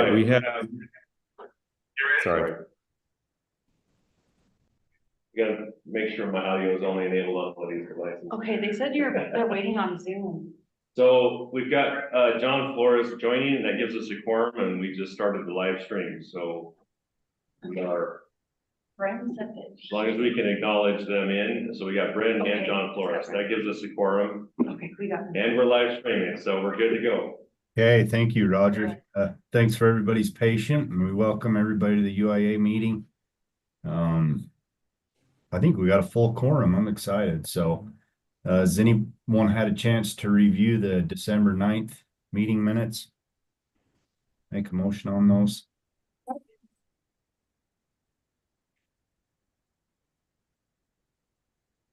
right, we have. Sorry. You gotta make sure my audio is only enabled on one of these devices. Okay, they said they're waiting on Zoom. So we've got John Flores joining, and that gives us a quorum, and we just started the live stream. So we are, as long as we can acknowledge them in. So we got Brendan and John Flores. That gives us a quorum. Okay, we got them. And we're live streaming, so we're good to go. Okay, thank you, Roger. Thanks for everybody's patience, and we welcome everybody to the UIA meeting. I think we got a full quorum. I'm excited. So has anyone had a chance to review the December 9th meeting minutes? Make a motion on those.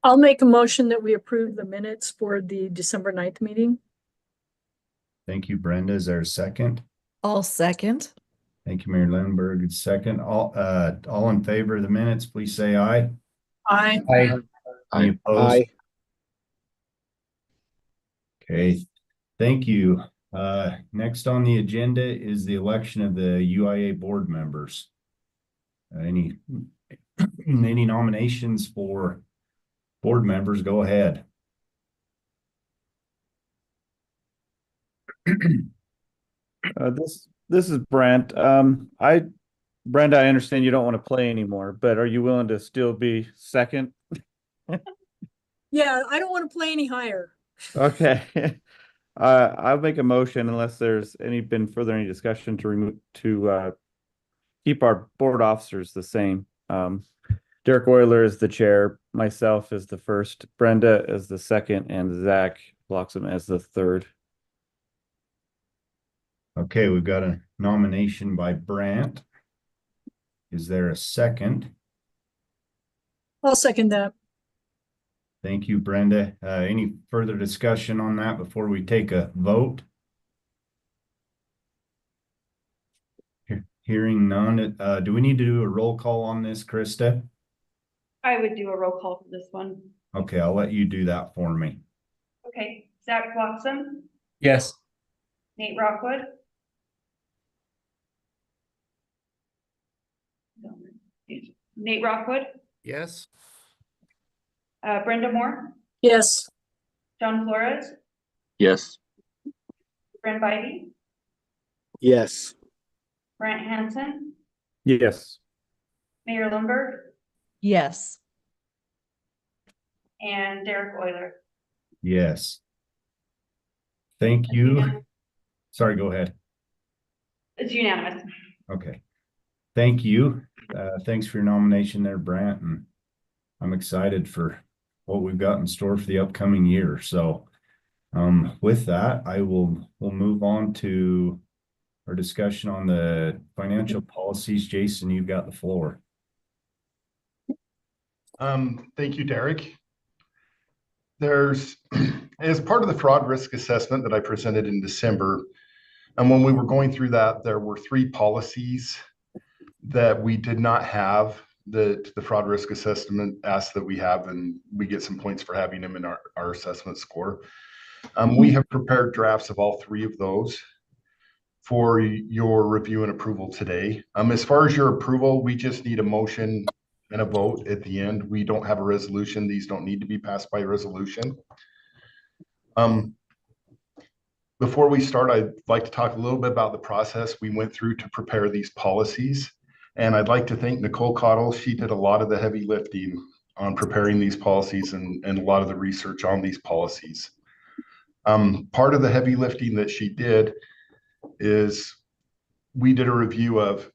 I'll make a motion that we approve the minutes for the December 9th meeting. Thank you, Brenda. Is there a second? I'll second. Thank you, Mary Lindbergh. Second. All in favor of the minutes, please say aye. Aye. Aye. Any opposed? Aye. Okay, thank you. Next on the agenda is the election of the UIA board members. Any nominations for board members? Go ahead. This is Brent. Brenda, I understand you don't want to play anymore, but are you willing to still be second? Yeah, I don't want to play any higher. Okay. I'll make a motion unless there's any discussion to keep our board officers the same. Derek Euler is the chair, myself is the first, Brenda is the second, and Zach Bloxham as the third. Okay, we've got a nomination by Brant. Is there a second? I'll second that. Thank you, Brenda. Any further discussion on that before we take a vote? Hearing none. Do we need to do a roll call on this, Krista? I would do a roll call for this one. Okay, I'll let you do that for me. Okay, Zach Bloxham, Yes. Nate Rockwood. Nate Rockwood, Yes. Brenda Moore, Yes. John Flores, Yes. Brent Bivey, Yes. Brant Hansen, Yes. Mayor Lindbergh, Yes. and Derek Euler. Yes. Thank you. Sorry, go ahead. It's unanimous. Okay. Thank you. Thanks for your nomination there, Brant. And I'm excited for what we've got in store for the upcoming year. So with that, we'll move on to our discussion on the financial policies. Jason, you've got the floor. Thank you, Derek. There's, as part of the fraud risk assessment that I presented in December, and when we were going through that, there were 3 policies that we did not have that the fraud risk assessment asked that we have, and we get some points for having them in our assessment score. We have prepared drafts of all 3 of those for your review and approval today. As far as your approval, we just need a motion and a vote at the end. We don't have a resolution. These don't need to be passed by resolution. Before we start, I'd like to talk a little bit about the process we went through to prepare these policies. And I'd like to thank Nicole Cottle. She did a lot of the heavy lifting on preparing these policies and a lot of the research on these policies. Part of the heavy lifting that she did is we did a review of,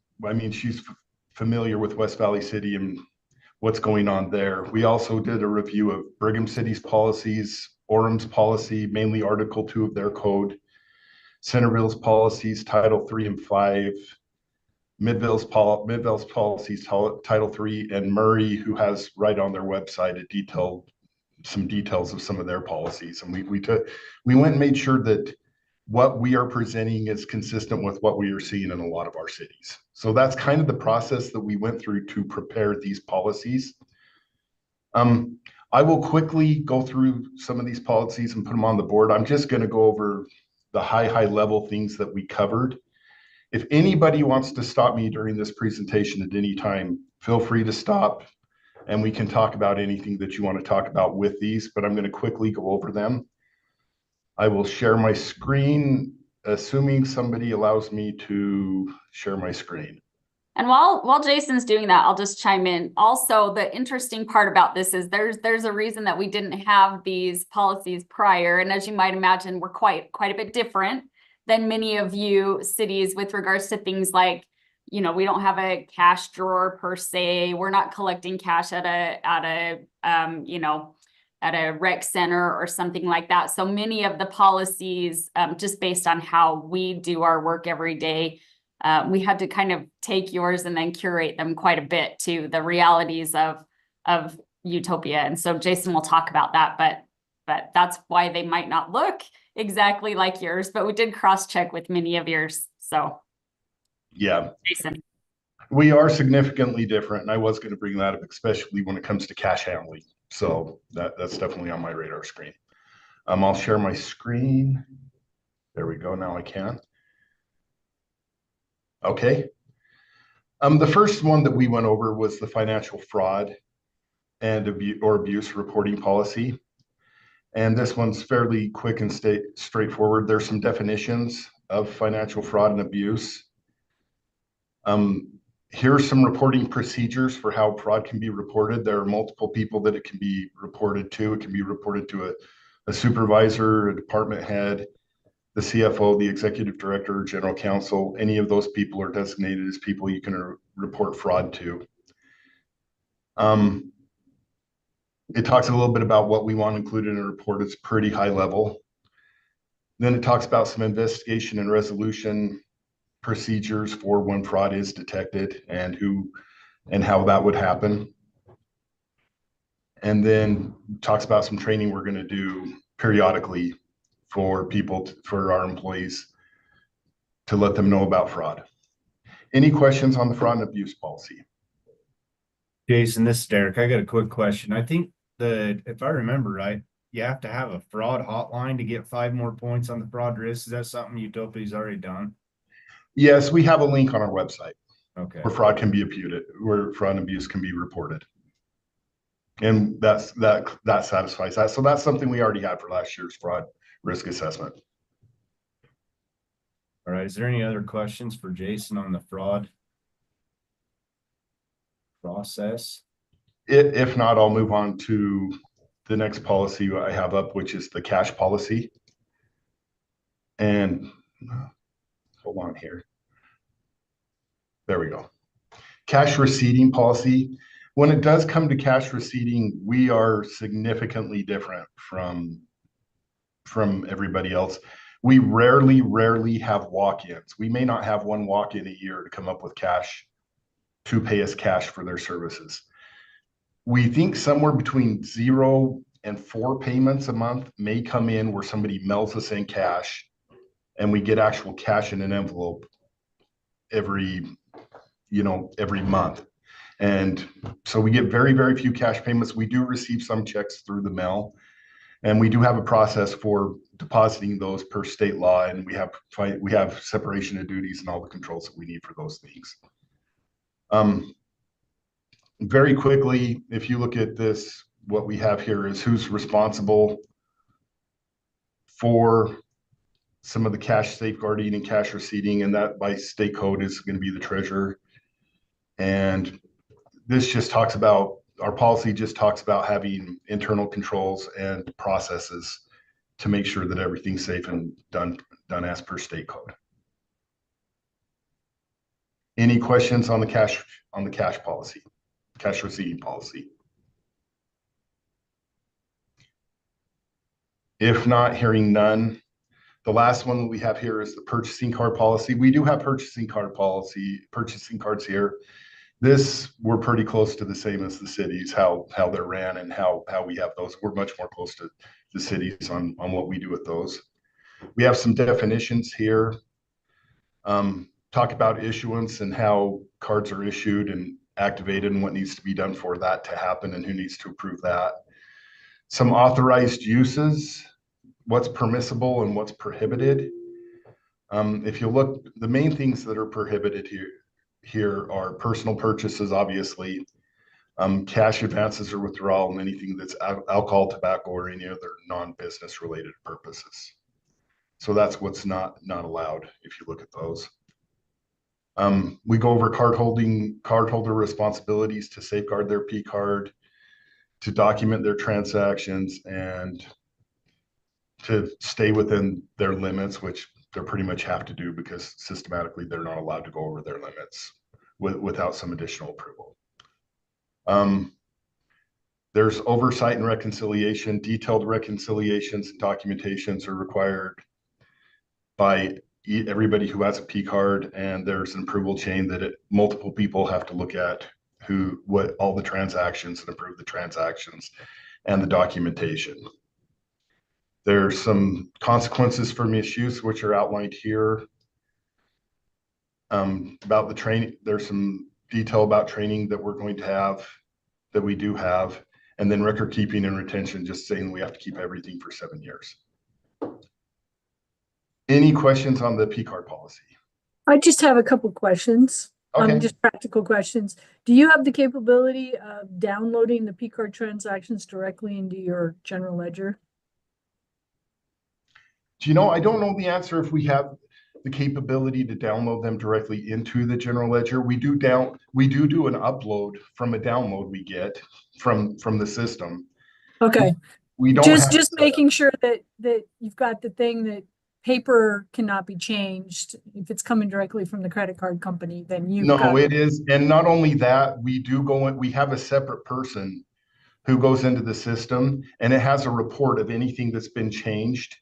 she's familiar with West Valley City and what's going on there. We also did a review of Brigham City's policies, Orem's policy, mainly Article 2 of their code, Centerville's policies, Title 3 and 5, Midvale's policies, Title 3, and Murray, who has right on their website some details of some of their policies. And we went and made sure that what we are presenting is consistent with what we are seeing in a lot of our cities. So that's kind of the process that we went through to prepare these policies. I will quickly go through some of these policies and put them on the board. I'm just going to go over the high level things that we covered. If anybody wants to stop me during this presentation at any time, feel free to stop and we can talk about anything that you want to talk about with these, but I'm going to quickly go over them. I will share my screen, assuming somebody allows me to share my screen. And while Jason's doing that, I'll just chime in. Also, the interesting part about this is there's a reason that we didn't have these policies prior. And as you might imagine, we're quite a bit different than many of you cities with regards to things like, you know, we don't have a cash drawer per se. We're not collecting cash at a rec center or something like that. So many of the policies, just based on how we do our work every day, we had to kind of take yours and then curate them quite a bit to the realities of Utopia. And so Jason will talk about that, but that's why they might not look exactly like yours, but we did cross-check with many of yours. So yeah, Jason. We are significantly different. And I was going to bring that up, especially when it comes to cash handling. So that's definitely on my radar screen. I'll share my screen. There we go. Now I can. Okay. The first one that we went over was the financial fraud and abuse reporting policy. And this one's fairly quick and straightforward. There's some definitions of financial fraud and abuse. Here are some reporting procedures for how fraud can be reported. There are multiple people that it can be reported to. It can be reported to a supervisor, a department head, the CFO, the executive director, general counsel. Any of those people are designated as people you can report fraud to. It talks a little bit about what we want included in a report. It's pretty high level. Then it talks about some investigation and resolution procedures for when fraud is detected and who and how that would happen. And then talks about some training we're going to do periodically for people, for our employees, to let them know about fraud. Any questions on the fraud and abuse policy? Jason, this is Derek. I got a quick question. I think if I remember right, you have to have a fraud hotline to get 5 more points on the fraud risk. Is that something Utopia's already done? Yes, we have a link on our website. Okay. Where fraud can be imputed, where fraud and abuse can be reported. And that satisfies that. So that's something we already had for last year's fraud risk assessment. All right. Is there any other questions for Jason on the fraud process? If not, I'll move on to the next policy I have up, which is the cash policy. And hold on here. There we go. Cash receipting policy. When it does come to cash receipting, we are significantly different from everybody else. We rarely have walk-ins. We may not have one walk-in a year to come up with cash to pay us cash for their services. We think somewhere between 0 and 4 payments a month may come in where somebody mails us in cash and we get actual cash in an envelope every month. And so we get very few cash payments. We do receive some checks through the mail, and we do have a process for depositing those per state law, and we have separation of duties and all the controls that we need for those things. Very quickly, if you look at this, what we have here is who's responsible for some of the cash safeguarding and cash receipting, and that by state code is going to be the treasurer. And this just talks about, our policy just talks about having internal controls and processes to make sure that everything's safe and done as per state code. Any questions on the cash policy, cash receipting policy? If not, hearing none. The last one that we have here is the purchasing card policy. We do have purchasing cards here. We're pretty close to the same as the cities, how they're ran and how we have those. We're much more close to the cities on what we do with those. We have some definitions here. Talk about issuance and how cards are issued and activated and what needs to be done for that to happen and who needs to approve that. Some authorized uses, what's permissible and what's prohibited. If you look, the main things that are prohibited here are personal purchases, obviously, cash advances or withdrawal, and anything that's alcohol, tobacco, or any other non-business related purposes. So that's what's not allowed if you look at those. We go over cardholder responsibilities to safeguard their P card, to document their transactions, and to stay within their limits, which they pretty much have to do because systematically they're not allowed to go over their limits without some additional approval. There's oversight and reconciliation. Detailed reconciliations and documentations are required by everybody who has a P card, and there's an approval chain that multiple people have to look at what all the transactions and approve the transactions and the documentation. There's some consequences for misuse, which are outlined here. About the training, there's some detail about training that we're going to have, that we do have, and then record keeping and retention, just saying we have to keep everything for 7 years. Any questions on the P card policy? I just have a couple questions. Okay. Just practical questions. Do you have the capability of downloading the P card transactions directly into your general ledger? Do you know, I don't know the answer if we have the capability to download them directly into the general ledger. We do do an upload from a download we get from the system. Okay. We don't Just making sure that you've got the thing that paper cannot be changed. If it's coming directly from the credit card company, then it is. And not only that, we have a separate person who goes into the system, and it has a report of anything that's been changed.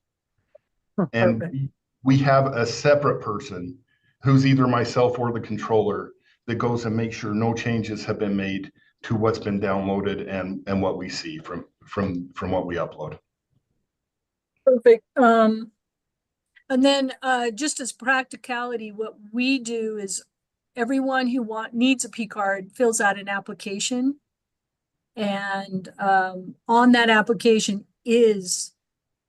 And we have a separate person who's either myself or the controller that goes and makes sure no changes have been made to what's been downloaded and what we see from what we upload. Perfect. And then just as practicality, what we do is everyone who needs a P card fills out an application. And on that application is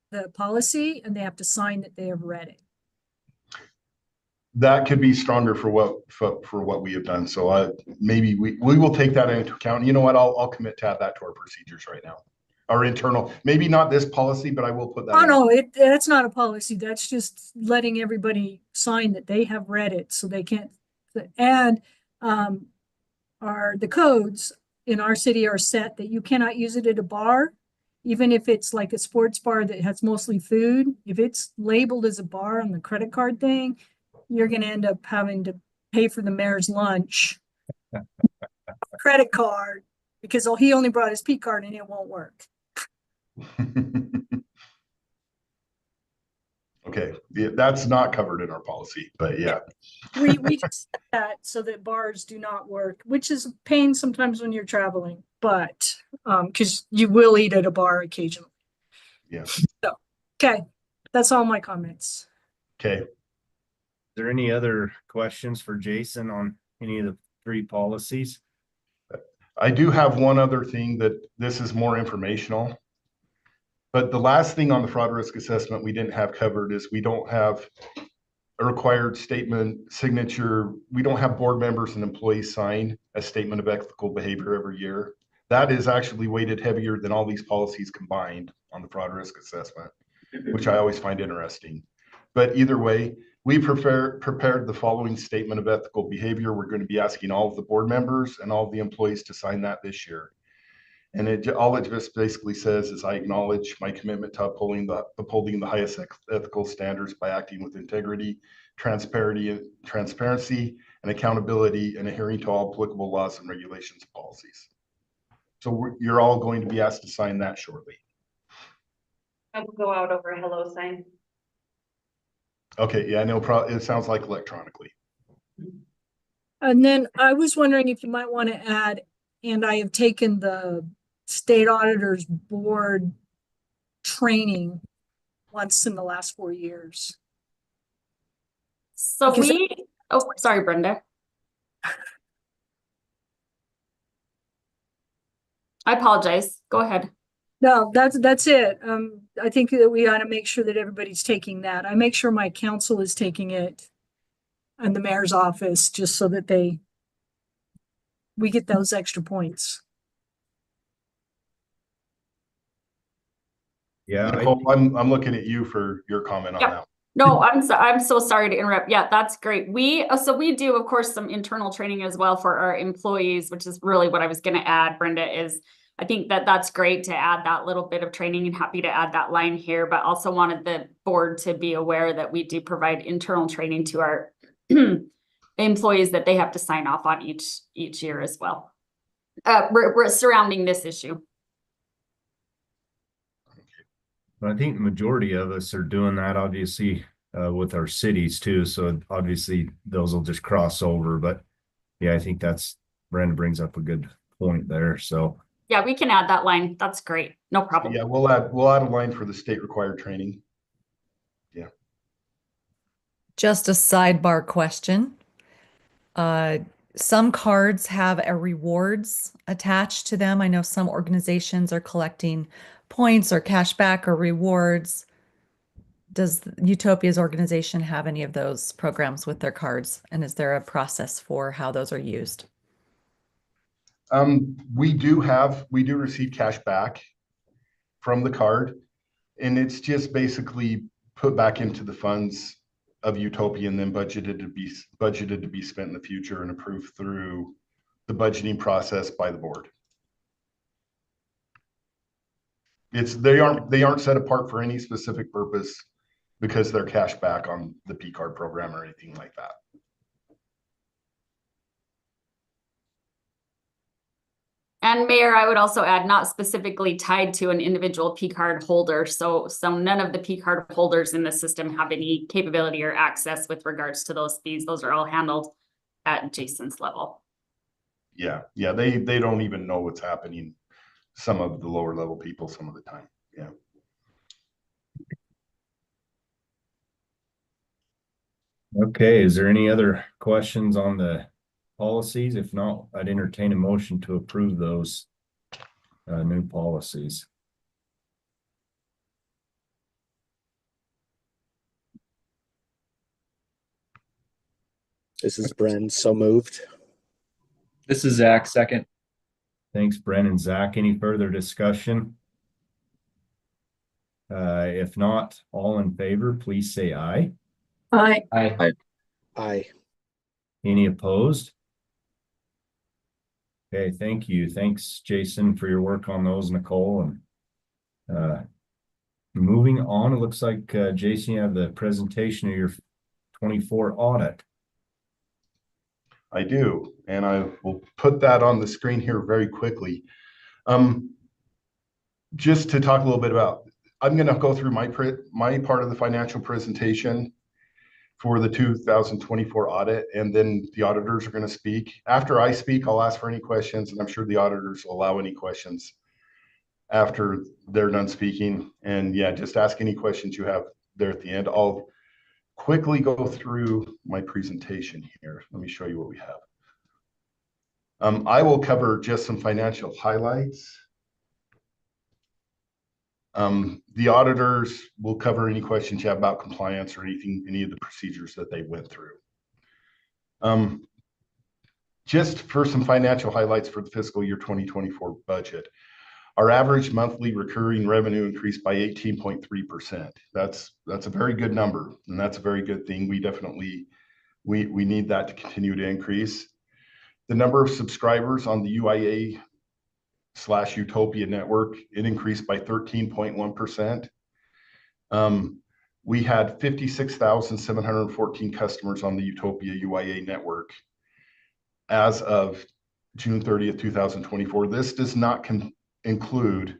the policy, and they have to sign that they have read it. That could be stronger for what we have done. So maybe we will take that into account. You know what? I'll commit to add that to our procedures right now. Our internal, maybe not this policy, but I will put that. Oh, no, that's not a policy. That's just letting everybody sign that they have read it, so they can't. And the codes in our city are set that you cannot use it at a bar, even if it's like a sports bar that has mostly food. If it's labeled as a bar on the credit card thing, you're going to end up having to pay for the mayor's lunch credit card because he only brought his P card and it won't work. Okay, that's not covered in our policy, but yeah. We just set that so that bars do not work, which is a pain sometimes when you're traveling, but because you will eat at a bar occasionally. Yeah. So, okay, that's all my comments. Okay. Is there any other questions for Jason on any of the 3 policies? I do have one other thing that this is more informational. But the last thing on the fraud risk assessment we didn't have covered is we don't have a required statement signature. We don't have board members and employees sign a statement of ethical behavior every year. That is actually weighted heavier than all these policies combined on the fraud risk assessment, which I always find interesting. But either way, we prepared the following statement of ethical behavior. We're going to be asking all of the board members and all of the employees to sign that this year. And all it just basically says is I acknowledge my commitment to upholding the highest ethical standards by acting with integrity, transparency, and accountability, and adhering to all applicable laws and regulations and policies. So you're all going to be asked to sign that shortly. I will go out over a hello sign. Okay, yeah, no problem. It sounds like electronically. And then I was wondering if you might want to add, and I have taken the state auditors board training once in the last 4 years. So sorry, Brenda. I apologize. Go ahead. No, that's it. I think that we ought to make sure that everybody's taking that. I make sure my council is taking it and the mayor's office, just so that we get those extra points. Yeah, Nicole, I'm looking at you for your comment on Yeah. that. No, I'm so sorry to interrupt. Yeah, that's great. So we do, of course, some internal training as well for our employees, which is really what I was gonna add, Brenda, is I think that that's great to add that little bit of training, and happy to add that line here, but also wanted the board to be aware that we do provide internal training to our employees that they have to sign off on each year as well. We're surrounding this issue. I think the majority of us are doing that, obviously, with our cities too. So obviously those will just cross over. But yeah, I think Brenda brings up a good point there. So Yeah, we can add that line. That's great. No problem. Yeah, we'll add a line for the state required training. Yeah. Just a sidebar question. Some cards have a rewards attached to them. I know some organizations are collecting points or cash back or rewards. Does Utopia's organization have any of those programs with their cards? And is there a process for how those are used? We do receive cash back from the card, and it's just basically put back into the funds of Utopia and then budgeted to be spent in the future and approved through the budgeting process by the board. They aren't set apart for any specific purpose because they're cash back on the P card program or anything like that. And Mayor, I would also add, not specifically tied to an individual P card holder. So none of the P card holders in the system have any capability or access with regards to those fees. Those are all handled at Jason's level. Yeah, they don't even know what's happening. Some of the lower level people, some of the time. Yeah. okay, is there any other questions on the policies? If not, I'd entertain a motion to approve those new policies. This is Bren, so moved. This is Zach, second. Thanks, Bren and Zach. Any further discussion? If not, all in favor, please say aye. Aye. Aye. Aye. Any opposed? Okay, thank you. Thanks, Jason, for your work on those, Nicole. And moving on, it looks like Jason, you have the presentation of your 24 audit. I do, and I will put that on the screen here very quickly. Just to talk a little bit about, I'm going to go through my part of the financial presentation for the 2024 audit, and then the auditors are going to speak. After I speak, I'll ask for any questions, and I'm sure the auditors will allow any questions after they're done speaking. And yeah, just ask any questions you have there at the end. I'll quickly go through my presentation here. Let me show you what we have. I will cover just some financial highlights. The auditors will cover any questions you have about compliance or anything, any of the procedures that they went through. Just for some financial highlights for the fiscal year 2024 budget. Our average monthly recurring revenue increased by 18.3%. That's a very good number, and that's a very good thing. We definitely, we need that to continue to increase. The number of subscribers on the UIA/Utopia network, it increased by 13.1%. We had 56,714 customers on the Utopia UIA network as of June 30th, 2024. This does not include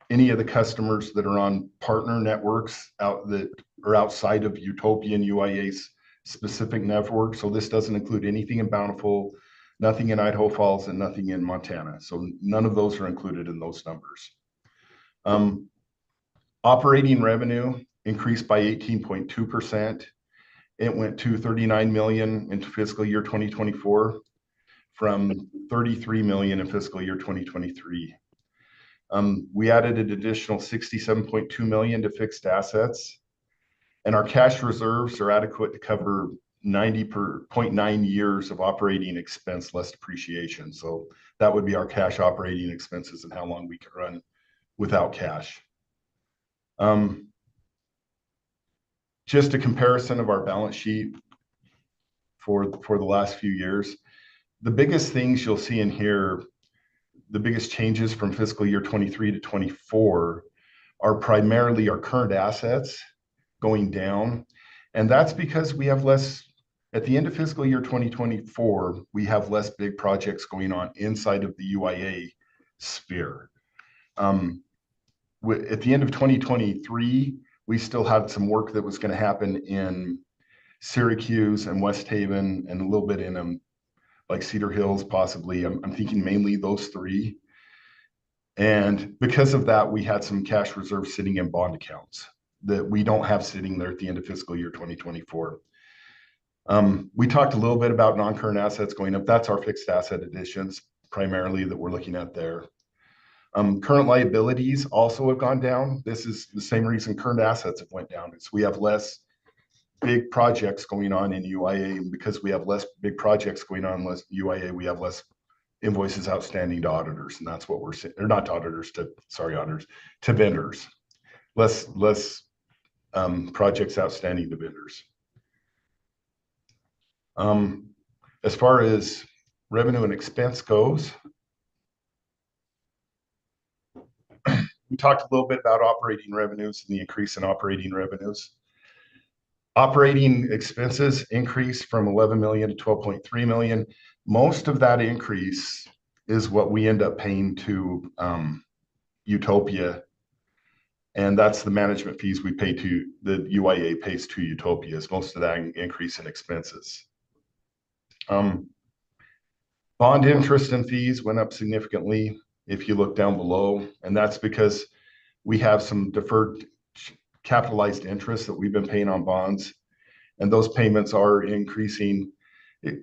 any of the customers that are on partner networks that are outside of Utopia and UIA's specific network. So this doesn't include anything in Bountiful, nothing in Idaho Falls, and nothing in Montana. So none of those are included in those numbers. Operating revenue increased by 18.2%. It went to $39 million in fiscal year 2024 from $33 million in fiscal year 2023. We added an additional 67.2 million to fixed assets. And our cash reserves are adequate to cover 90.9 years of operating expense less depreciation. So that would be our cash operating expenses and how long we can run without cash. Just a comparison of our balance sheet for the last few years. The biggest things you'll see in here, the biggest changes from fiscal year 23 to 24 are primarily our current assets going down. And that's because we have less, at the end of fiscal year 2024, we have less big projects going on inside of the UIA sphere. At the end of 2023, we still had some work that was going to happen in Syracuse and West Haven and a little bit in like Cedar Hills, possibly. I'm thinking mainly those three. And because of that, we had some cash reserves sitting in bond accounts that we don't have sitting there at the end of fiscal year 2024. We talked a little bit about non-current assets going up. That's our fixed asset additions primarily that we're looking at there. Current liabilities also have gone down. This is the same reason current assets have went down. It's we have less big projects going on in UIA, and because we have less big projects going on in UIA, we have less invoices outstanding to auditors, and that's what we're saying, or not to auditors, auditors, to vendors. Less projects outstanding to vendors. As far as revenue and expense goes, we talked a little bit about operating revenues and the increase in operating revenues. Operating expenses increased from 11 million to 12.3 million. Most of that increase is what we end up paying to Utopia. And that's the management fees we pay to the UIA pays to Utopia, is most of that increase in expenses. Bond interest and fees went up significantly if you look down below, and that's because we have some deferred capitalized interest that we've been paying on bonds, and those payments are increasing.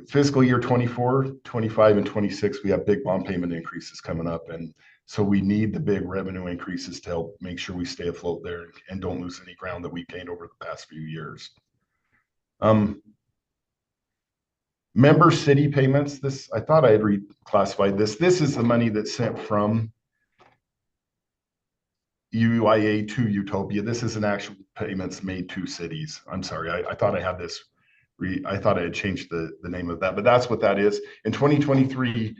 Fiscal year 24, 25, and 26, we have big bond payment increases coming up, and so we need the big revenue increases to help make sure we stay afloat there and don't lose any ground that we've gained over the past few years. Member city payments, this, I thought I had reclassified this. This is the money that's sent from UIA to Utopia. This is an actual payments made to cities. I'm sorry, I thought I had this, I thought I had changed the name of that, but that's what that is. In 2023,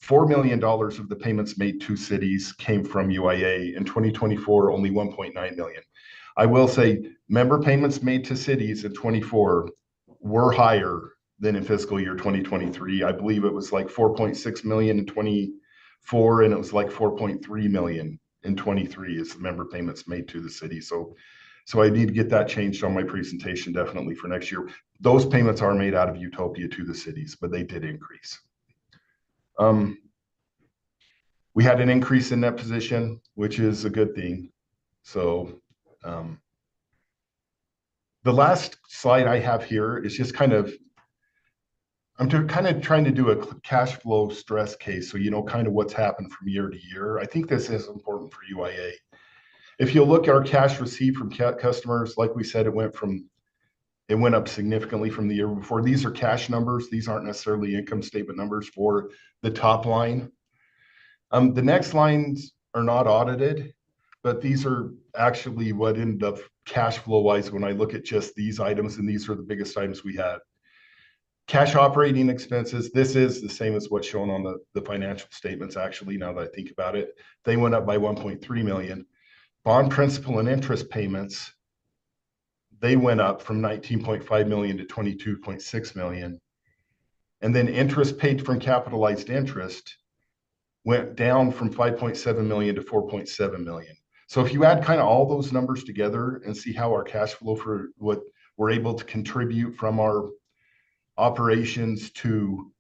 $4 million of the payments made to cities came from UIA. In 2024, only 1.9 million. I will say member payments made to cities in 24 were higher than in fiscal year 2023. I believe it was like 4.6 million in 24, and it was like 4.3 million in 23 is the member payments made to the city. So I need to get that changed on my presentation definitely for next year. Those payments are made out of Utopia to the cities, but they did increase. We had an increase in net position, which is a good thing. So the last slide I have here is just kind of, I'm kind of trying to do a cash flow stress case. So, you know, kind of what's happened from year to year. I think this is important for UIA. If you look at our cash received from customers, like we said, it went up significantly from the year before. These are cash numbers. These aren't necessarily income statement numbers for the top line. The next lines are not audited, but these are actually what ended up cash flow wise when I look at just these items, and these are the biggest items we had. Cash operating expenses, this is the same as what's shown on the financial statements, actually, now that I think about it. They went up by 1.3 million. Bond principal and interest payments, they went up from 19.5 million to 22.6 million. And then interest paid from capitalized interest went down from 5.7 million to 4.7 million. So if you add kind of all those numbers together and see how our cash flow for what we're able to contribute from our operations to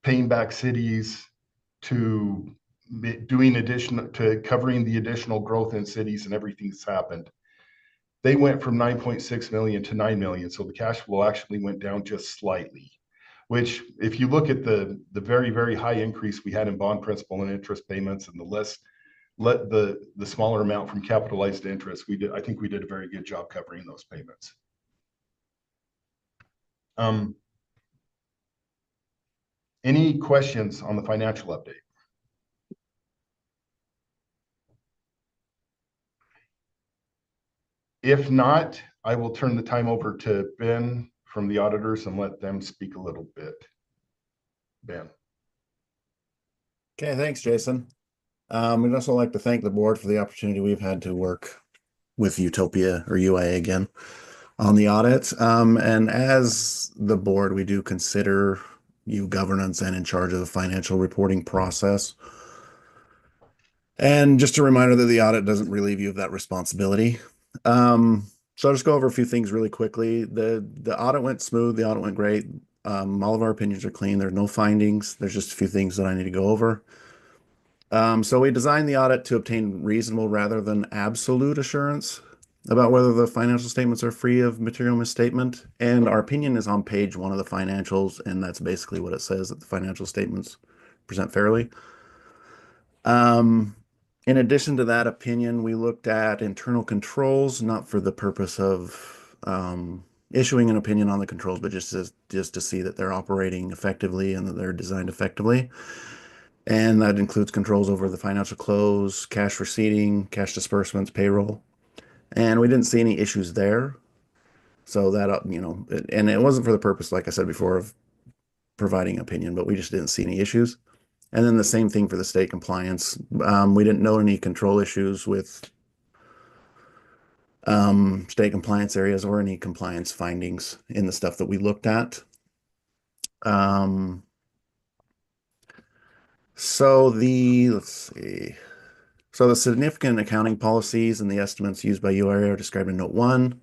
paying back cities, to doing additional, to covering the additional growth in cities and everything that's happened, they went from 9.6 million to 9 million. So the cash flow actually went down just slightly, which if you look at the very, very high increase we had in bond principal and interest payments and the let the smaller amount from capitalized interest, I think we did a very good job covering those payments. Any questions on the financial update? If not, I will turn the time over to Ben from the auditors and let them speak a little bit. Ben. Okay, thanks, Jason. We'd also like to thank the board for the opportunity we've had to work with Utopia or UIA again on the audit. And as the board, we do consider you governance and in charge of the financial reporting process. And just a reminder that the audit doesn't relieve you of that responsibility. So I'll just go over a few things really quickly. The audit went smooth. The audit went great. All of our opinions are clean. There are no findings. There's just a few things that I need to go over. So we designed the audit to obtain reasonable rather than absolute assurance about whether the financial statements are free of material misstatement. And our opinion is on page 1 of the financials, and that's basically what it says, that the financial statements present fairly. In addition to that opinion, we looked at internal controls, not for the purpose of issuing an opinion on the controls, but just to see that they're operating effectively and that they're designed effectively. And that includes controls over the financial close, cash receipting, cash disbursements, payroll. And we didn't see any issues there. So that, and it wasn't for the purpose, like I said before, of providing opinion, but we just didn't see any issues. And then the same thing for the state compliance. We didn't know any control issues with state compliance areas or any compliance findings in the stuff that we looked at. Let's see. So the significant accounting policies and the estimates used by UIA are described in Note 1.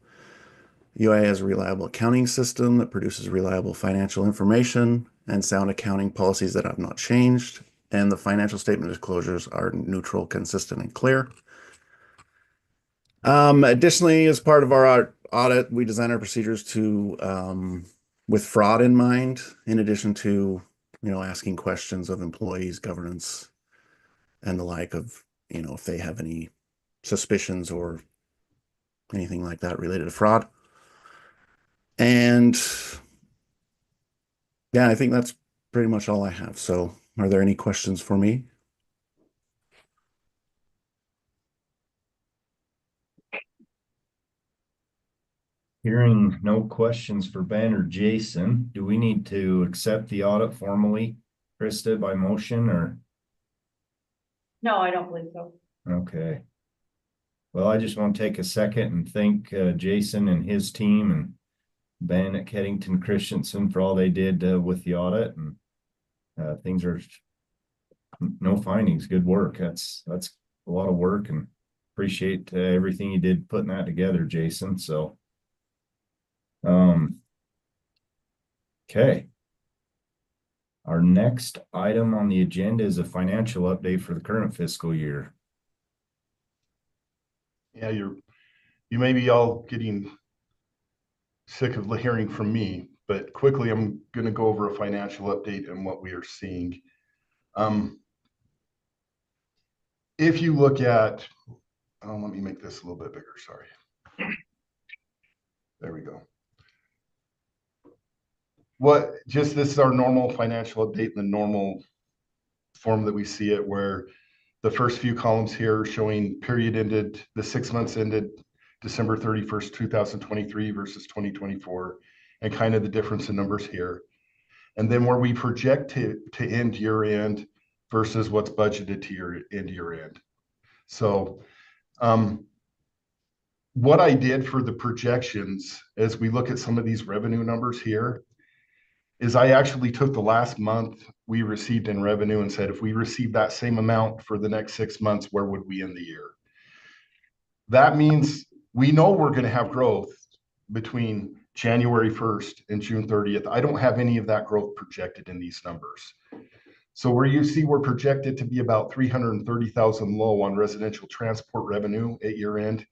UIA has a reliable accounting system that produces reliable financial information and sound accounting policies that have not changed. And the financial statement disclosures are neutral, consistent, and clear. Additionally, as part of our audit, we design our procedures with fraud in mind, in addition to asking questions of employees, governance, and the like of, if they have any suspicions or anything like that related to fraud. And yeah, I think that's pretty much all I have. So are there any questions for me? Hearing no questions for Ben or Jason, do we need to accept the audit formally, Krista, by motion or? No, I don't believe so. Okay. Well, I just want to take a second and thank Jason and his team and Ben at Keddington Christensen for all they did with the audit, and things are no findings. Good work. That's a lot of work, and appreciate everything you did putting that together, Jason. So, okay. Our next item on the agenda is a financial update for the current fiscal year. Yeah, you may be all getting sick of hearing from me, but quickly I'm going to go over a financial update and what we are seeing. If you look at, let me make this a little bit bigger, sorry. There we go. This is our normal financial update in the normal form that we see it, where the first few columns here are showing period ended, the 6 months ended December 31st, 2023 versus 2024, and kind of the difference in numbers here. And then where we project to end year end versus what's budgeted to end year end. So what I did for the projections as we look at some of these revenue numbers here is I actually took the last month we received in revenue and said, if we receive that same amount for the next 6 months, where would we end the year? That means we know we're going to have growth between January 1st and June 30th. I don't have any of that growth projected in these numbers. So where you see we're projected to be about 330,000 low on residential transport revenue at year end,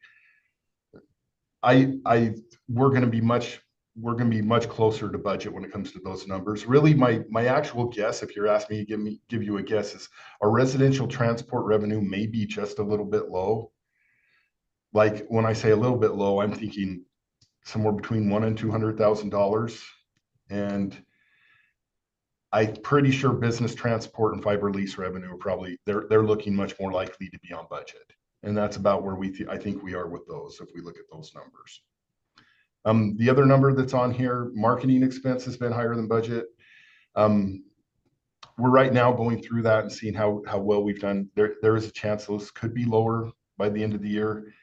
we're going to be much we're going to be much closer to budget when it comes to those numbers. Really, my actual guess, if you're asking me to give you a guess, is our residential transport revenue may be just a little bit low. Like when I say a little bit low, I'm thinking somewhere between $100,000 and $200,000. And I'm pretty sure business transport and fiber lease revenue are probably they're looking much more likely to be on budget. And that's about where I think we are with those if we look at those numbers. The other number that's on here, marketing expense has been higher than budget. We're right now going through that and seeing how well we've done. There is a chance those could be lower by the end of the year.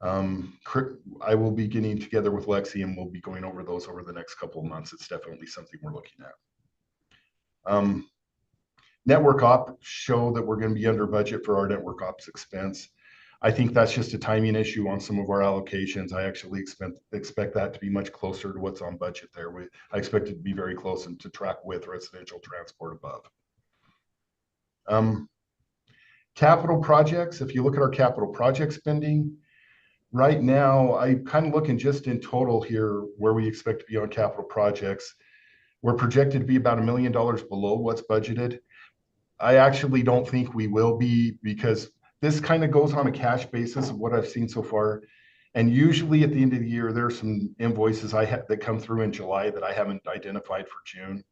I will be getting together with Lexi and we'll be going over those over the next couple of months. It's definitely something we're looking at. Network ops show that we're going to be under budget for our network ops expense. I think that's just a timing issue on some of our allocations. I actually expect that to be much closer to what's on budget there. I expect it to be very close and to track with residential transport above. Capital projects, if you look at our capital project spending, right now, I'm kind of looking just in total here where we expect to be on capital projects. We're projected to be about $1 million below what's budgeted. I actually don't think we will be because this kind of goes on a cash basis of what I've seen so far. And usually at the end of the year, there are some invoices that come through in July that I haven't identified for June.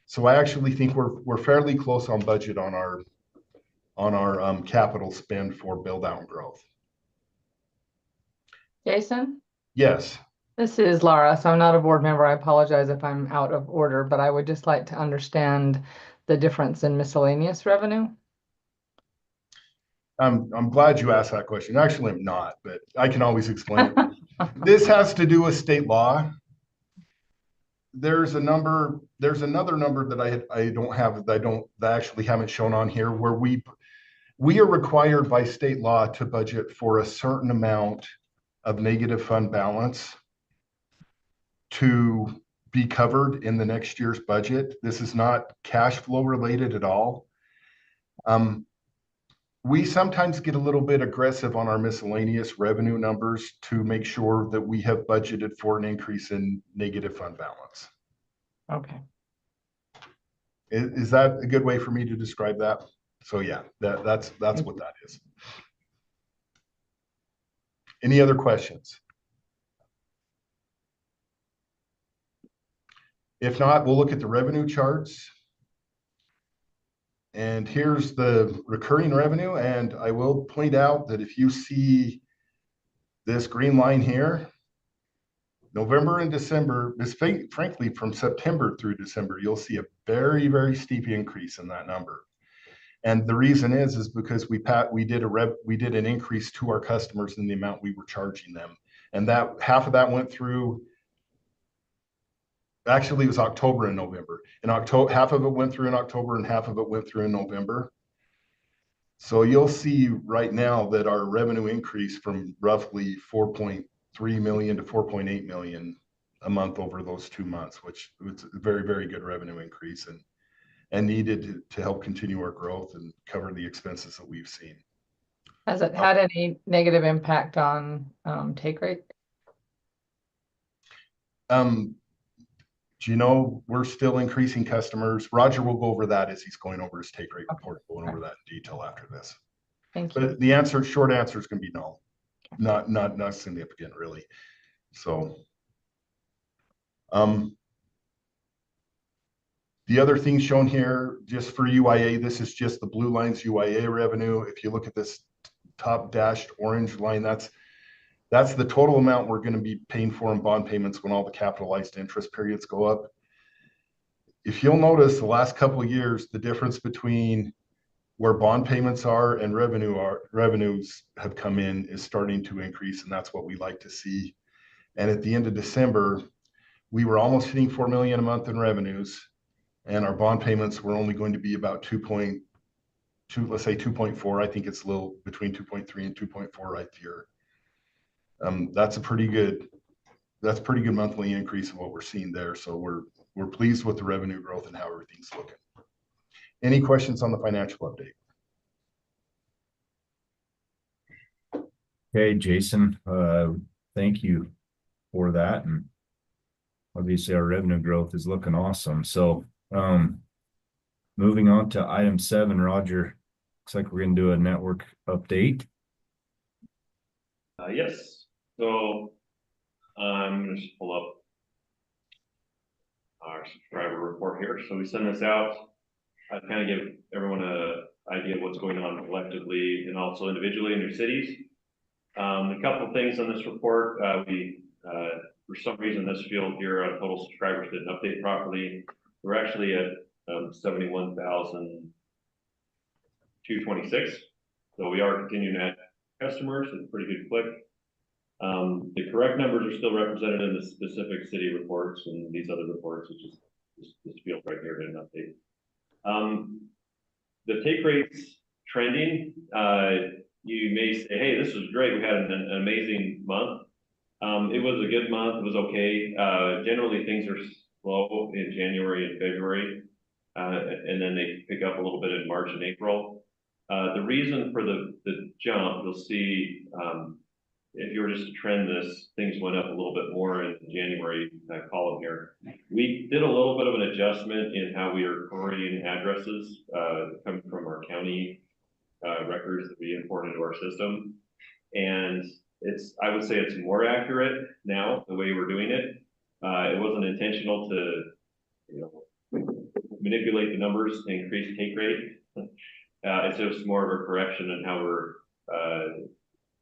So I actually think we're fairly close on budget on our capital spend for build out and growth. Jason, Yes. this is Laura. So I'm not a board member. I apologize if I'm out of order, but I would just like to understand the difference in miscellaneous revenue. I'm glad you asked that question. Actually, I'm not, but I can always explain it. This has to do with state law. There's another number that I don't have that I actually haven't shown on here where we are required by state law to budget for a certain amount of negative fund balance to be covered in the next year's budget. This is not cash flow related at all. We sometimes get a little bit aggressive on our miscellaneous revenue numbers to make sure that we have budgeted for an increase in negative fund balance. Okay. Is that a good way for me to describe that? So yeah, that's what that is. Any other questions? If not, we'll look at the revenue charts. And here's the recurring revenue. And I will point out that if you see this green line here, November and December, frankly, from September through December, you'll see a very, very steep increase in that number. And the reason is because we did an increase to our customers in the amount we were charging them. And that half of that went through. Actually, it was October and November. In October, half of it went through in October and half of it went through in November. So you'll see right now that our revenue increased from roughly 4.3 million to 4.8 million a month over those 2 months, which was a very, very good revenue increase and needed to help continue our growth and cover the expenses that we've seen. Has it had any negative impact on take rate? Do you know, we're still increasing customers. Roger will go over that as he's going over his take rate report, going over that in detail after this. Thank you. But the short answer is going to be no, not significant really. So, the other thing shown here, just for UIA, this is just the blue line's UIA revenue. If you look at this top dashed orange line, that's the total amount we're going to be paying for in bond payments when all the capitalized interest periods go up. If you'll notice the last couple of years, the difference between where bond payments are and revenues have come in is starting to increase, and that's what we like to see. And at the end of December, we were almost hitting 4 million a month in revenues, and our bond payments were only going to be about 2.2, let's say 2.4. I think it's a little between 2.3 and 2.4 right here. That's a pretty good monthly increase of what we're seeing there. So we're pleased with the revenue growth and how everything's looking. Any questions on the financial update? Okay, Jason, thank you for that. And obviously our revenue growth is looking awesome. So, moving on to item 7, Roger, looks like we're gonna do a network update. Yes, so I'm gonna just pull up our subscriber report here. So we send this out. I kind of give everyone a idea of what's going on collectively and also individually in their cities. A couple of things on this report. For some reason, this field here on total subscribers didn't update properly. We're actually at 71,226. So we are continuing to add customers at a pretty good clip. The correct numbers are still represented in the specific city reports and these other reports, which is this field right here didn't update. The take rates trending, you may say, hey, this was great. We had an amazing month. It was a good month. It was okay. Generally, things are slow in January and February, and then they pick up a little bit in March and April. The reason for the jump, you'll see, if you were just to trend this, things went up a little bit more in the January column here. We did a little bit of an adjustment in how we are querying addresses coming from our county records that we import into our system. And I would say it's more accurate now, the way we're doing it. It wasn't intentional to, manipulate the numbers to increase take rate. It's just more of a correction in how we're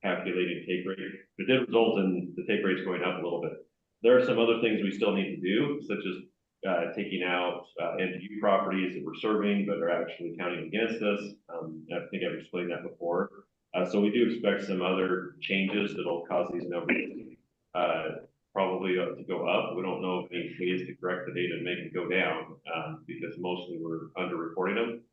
calculating take rate. It did result in the take rates going up a little bit. There are some other things we still need to do, such as taking out NPU properties that we're serving, but are actually counting against us. I think I've explained that before. So we do expect some other changes that'll cause these numbers probably to go up. We don't know of any ways to correct the data and make it go down because mostly we're under-reporting them.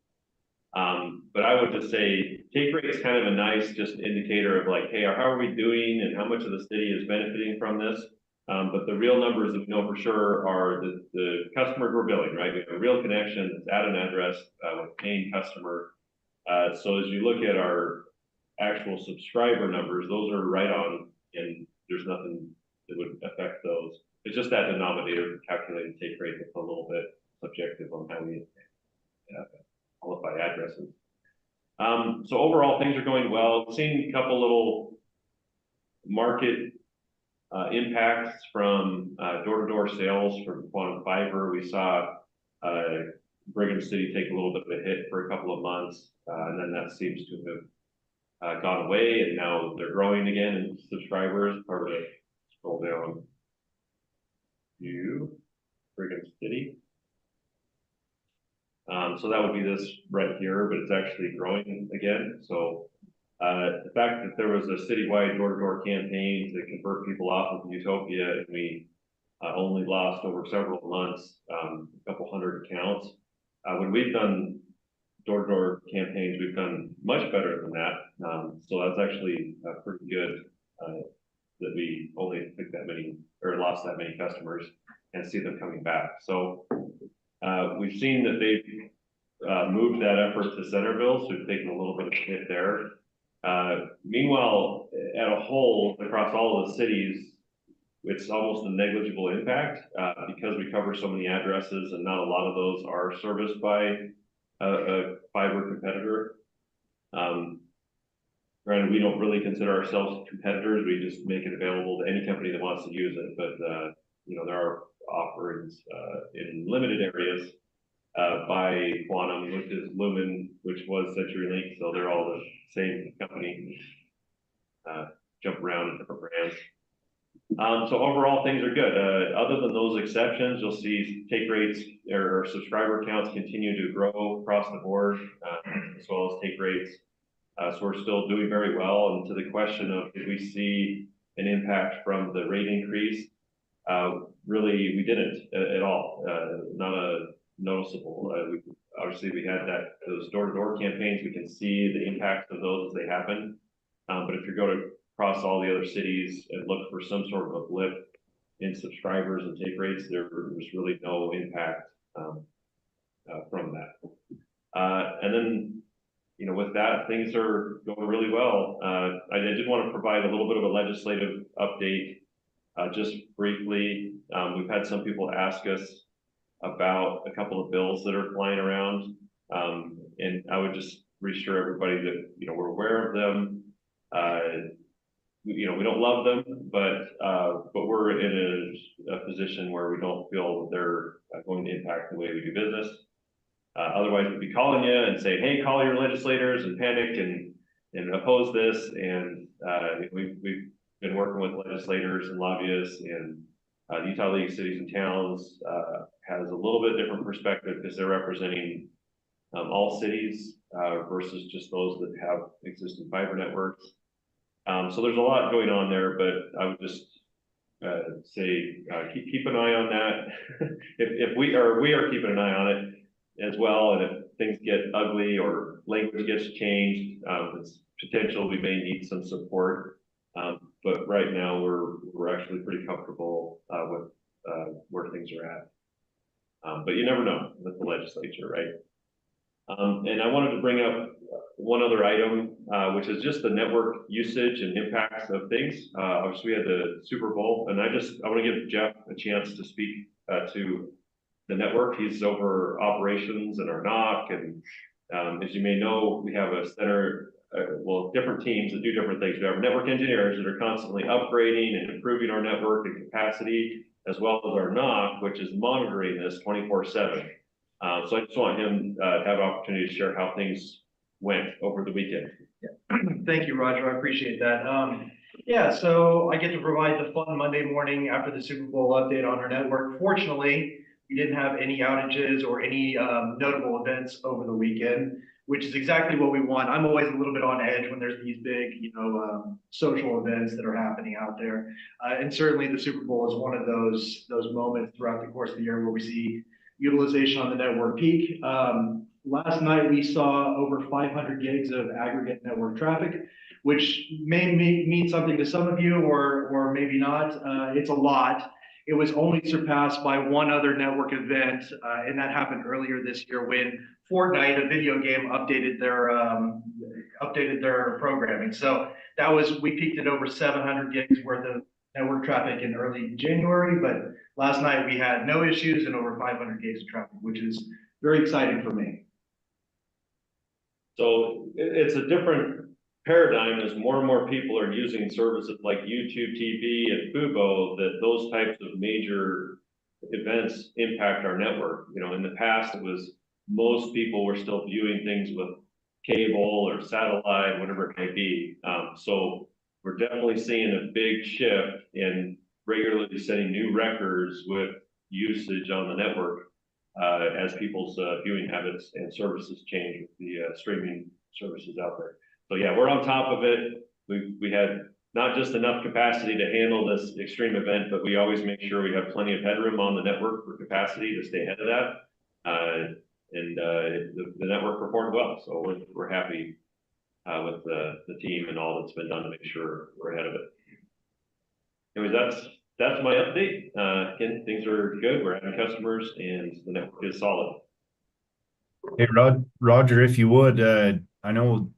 But I would just say take rate is kind of a nice just indicator of like, hey, how are we doing and how much of the city is benefiting from this? But the real numbers that we know for sure are the customers we're billing, right? We have a real connection that's at an address with a paying customer. So as you look at our actual subscriber numbers, those are right on, and there's nothing that would affect those. It's just that denominator calculated take rate that's a little bit subjective on how we qualify addresses. So overall, things are going well. We've seen a couple little market impacts from door-to-door sales from quantum fiber. We saw Brigham City take a little bit of a hit for a couple of months, and then that seems to have gone away, and now they're growing again in subscribers. Part of it, scroll down to Brigham City. So that would be this right here, but it's actually growing again. So the fact that there was a citywide door-to-door campaign to convert people off of Utopia, and we only lost over several months, a couple hundred accounts. When we've done door-to-door campaigns, we've done much better than that. So that's actually pretty good that we only took that many or lost that many customers and see them coming back. So we've seen that they've moved that effort to Centerville, so we've taken a little bit of a hit there. Meanwhile, at a whole, across all of the cities, it's almost a negligible impact because we cover so many addresses and not a lot of those are serviced by a fiber competitor. Granted, we don't really consider ourselves competitors. We just make it available to any company that wants to use it. But, there are offerings in limited areas by Quantum, which is Lumen, which was CenturyLink. So they're all the same company, jump around in different brands. So overall, things are good. Other than those exceptions, you'll see take rates or subscriber counts continue to grow across the board, as well as take rates. So we're still doing very well. And to the question of did we see an impact from the rate increase? Really, we didn't at all. Not a noticeable. Obviously, we had those door-to-door campaigns. We can see the impact of those as they happen. But if you go across all the other cities and look for some sort of a blip in subscribers and take rates, there was really no impact from that. And then, with that, things are going really well. I did want to provide a little bit of a legislative update. just briefly, we've had some people ask us about a couple of bills that are flying around. And I would just reassure everybody that, we're aware of them. We don't love them, but we're in a position where we don't feel that they're going to impact the way we do business. Otherwise, we'd be calling you and say, hey, call your legislators and panic and oppose this. And we've been working with legislators and lobbyists, and the Utah League of Cities and Towns has a little bit different perspective because they're representing all cities versus just those that have existing fiber networks. So there's a lot going on there, but I would just say keep an eye on that. if we are keeping an eye on it as well, and if things get ugly or language gets changed, it's potential we may need some support. But right now we're actually pretty comfortable with where things are at. But you never know with the legislature, right? And I wanted to bring up one other item, which is just the network usage and impacts of things. Obviously, we had the Super Bowl, and I want to give Jeff a chance to speak to the network. He's over operations and our NOC, and as you may know, we have a center, different teams that do different things. We have network engineers that are constantly upgrading and improving our network and capacity, as well as our NOC, which is monitoring this 24/7. So I just want him to have an opportunity to share how things went over the weekend. Thank you, Roger. I appreciate that. Yeah, so I get to provide the fun Monday morning after the Super Bowl update on our network. Fortunately, we didn't have any outages or any notable events over the weekend, which is exactly what we want. I'm always a little bit on edge when there's these big, social events that are happening out there. And certainly the Super Bowl is one of those moments throughout the course of the year where we see utilization on the network peak. Last night we saw over 500 gigs of aggregate network traffic, which may mean something to some of you or maybe not. It's a lot. It was only surpassed by one other network event, and that happened earlier this year when Fortnite, a video game, updated their programming. So we peaked at over 700 gigs worth of network traffic in early January, but last night we had no issues and over 500 gigs of traffic, which is very exciting for me. So it's a different paradigm as more and more people are using services like YouTube TV and Fubo, that those types of major events impact our network. In the past, it was most people were still viewing things with cable or satellite, whatever it may be. So we're definitely seeing a big shift in regularly setting new records with usage on the network as people's viewing habits and services change with the streaming services out there. So yeah, we're on top of it. We had not just enough capacity to handle this extreme event, but we always make sure we have plenty of headroom on the network for capacity to stay ahead of that. The network performed well, so we're happy with the team and all that's been done to make sure we're ahead of it. Anyways, that's my update. Again, things are good. We're adding customers, and the network is solid. Hey, Roger, if you would, I know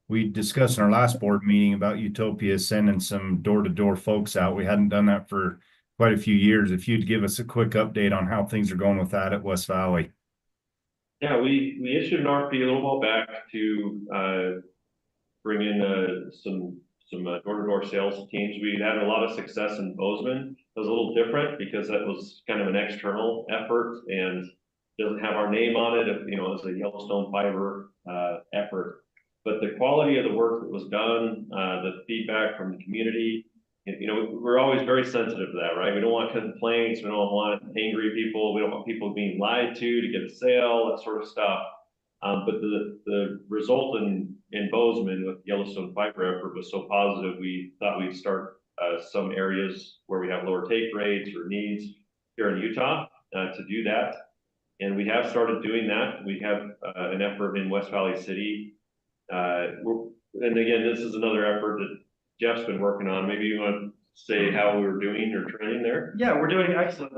we discussed in our last board meeting about Utopia sending some door-to-door folks out. We hadn't done that for quite a few years. If you'd give us a quick update on how things are going with that at West Valley. Yeah, we issued an RFP a little while back to bring in some door-to-door sales teams. We had a lot of success in Bozeman. It was a little different because that was kind of an external effort and doesn't have our name on it. It's a Yellowstone fiber effort. But the quality of the work that was done, the feedback from the community, we're always very sensitive to that, right? We don't want complaints. We don't want angry people. We don't want people being lied to get a sale, that sort of stuff. But the result in Bozeman with Yellowstone fiber effort was so positive, we thought we'd start some areas where we have lower take rates or needs here in Utah to do that. And we have started doing that. We have an effort in West Valley City. And again, this is another effort that Jeff's been working on. Maybe you want to say how we're doing or trending there? Yeah, we're doing excellent.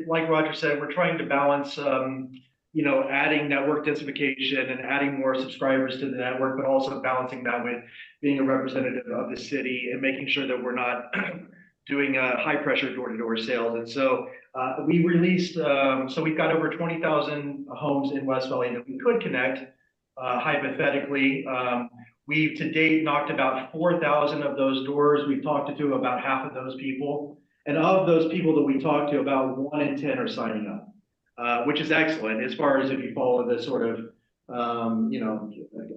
Like Roger said, we're trying to balance, adding network densification and adding more subscribers to the network, but also balancing that with being a representative of the city and making sure that we're not doing high pressure door-to-door sales. And so we released, so we've got over 20,000 homes in West Valley that we could connect hypothetically. We've to date knocked about 4,000 of those doors. We've talked to about half of those people. And of those people that we talked to, about 1 in 10 are signing up, which is excellent as far as if you follow the sort of, you know,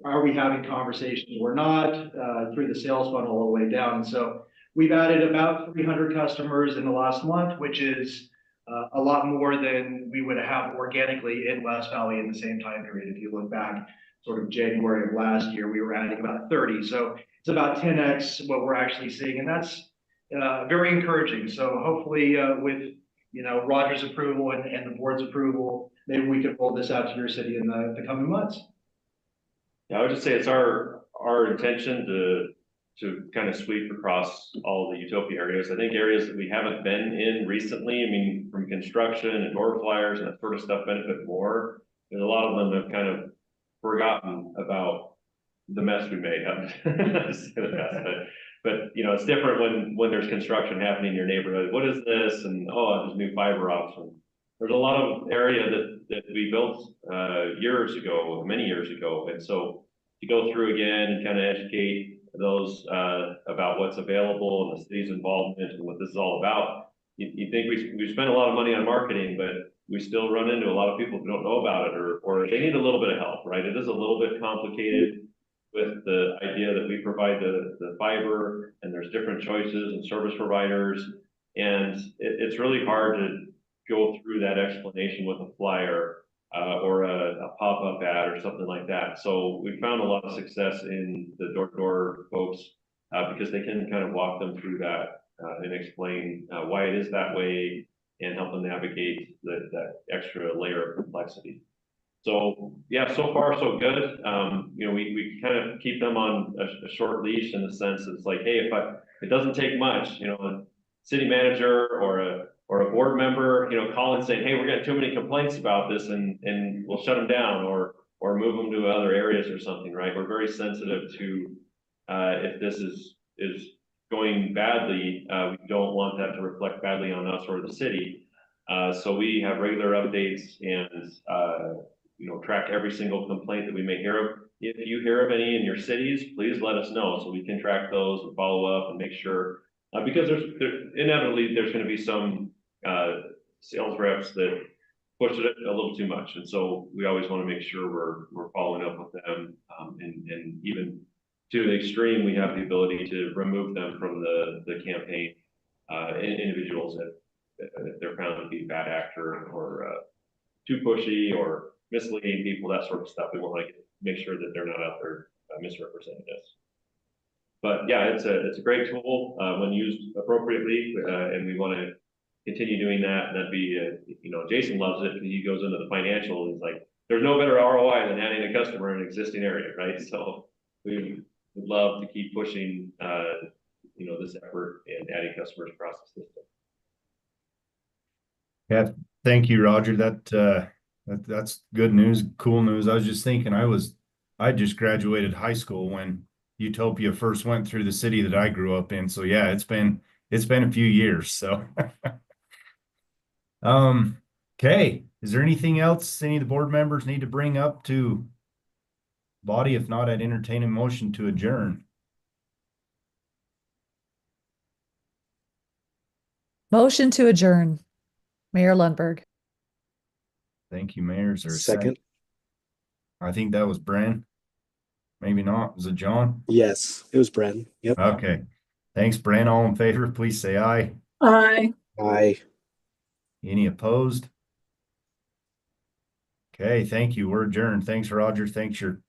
are we having conversations or not through the sales funnel all the way down. And so we've added about 300 customers in the last month, which is a lot more than we would have organically in West Valley in the same time period. If you look back sort of January of last year, we were adding about 30. So it's about 10x what we're actually seeing. And that's very encouraging. So hopefully with, you know, Roger's approval and the board's approval, maybe we could roll this out to your city in the coming months. Yeah, I would just say it's our intention to kind of sweep across all the Utopia areas. I think areas that we haven't been in recently, I mean, from construction and door flyers and that sort of stuff benefit more. And a lot of them have kind of forgotten about the mess we made. But you know, it's different when there's construction happening in your neighborhood. What is this? And oh, there's new fiber option. There's a lot of area that we built years ago, many years ago. And so to go through again and kind of educate those about what's available and the city's involvement and what this is all about. You think we spend a lot of money on marketing, but we still run into a lot of people who don't know about it or they need a little bit of help, right? It is a little bit complicated with the idea that we provide the fiber and there's different choices and service providers. And it's really hard to go through that explanation with a flyer or a pop-up ad or something like that. So we found a lot of success in the door-to-door folks because they can kind of walk them through that and explain why it is that way and help them navigate that extra layer of complexity. So yeah, so far so good. You know, we kind of keep them on a short leash in the sense it's like, hey, it doesn't take much, you know, a city manager or a board member, you know, call and say, hey, we're getting too many complaints about this and we'll shut them down or move them to other areas or something, right? We're very sensitive to if this is going badly, we don't want that to reflect badly on us or the city. So we have regular updates and you know, track every single complaint that we may hear of. If you hear of any in your cities, please let us know so we can track those and follow up and make sure because inevitably there's going to be some sales reps that push it a little too much, and so we always want to make sure we're following up with them, and even to the extreme, we have the ability to remove them from the campaign. Individuals if they're found to be a bad actor or too pushy or misleading people, that sort of stuff, we want to make sure that they're not out there misrepresenting us. But yeah, it's a great tool when used appropriately, and we want to continue doing that. And that'd be, you know, Jason loves it because he goes into the financial. He's like, there's no better ROI than adding a customer in an existing area, right? So we would love to keep pushing, you know, this effort and adding customers across the system. Yeah, thank you, Roger. That's good news, cool news. I was just thinking, I just graduated high school when Utopia first went through the city that I grew up in. So yeah, it's been a few years. So okay. Is there anything else any of the board members need to bring up to body? If not, I'd entertain a motion to adjourn. Motion to adjourn. Mayor Lundberg. Thank you, Mayor. Is there a Second. I think that was Bren. Maybe not. Was it John? Yes, it was Bren. Yep. Okay. Thanks, Bren. All in favor, please say aye. Aye. Aye. Any opposed? Okay, thank you. We're adjourned. Thanks, Roger. Thanks, your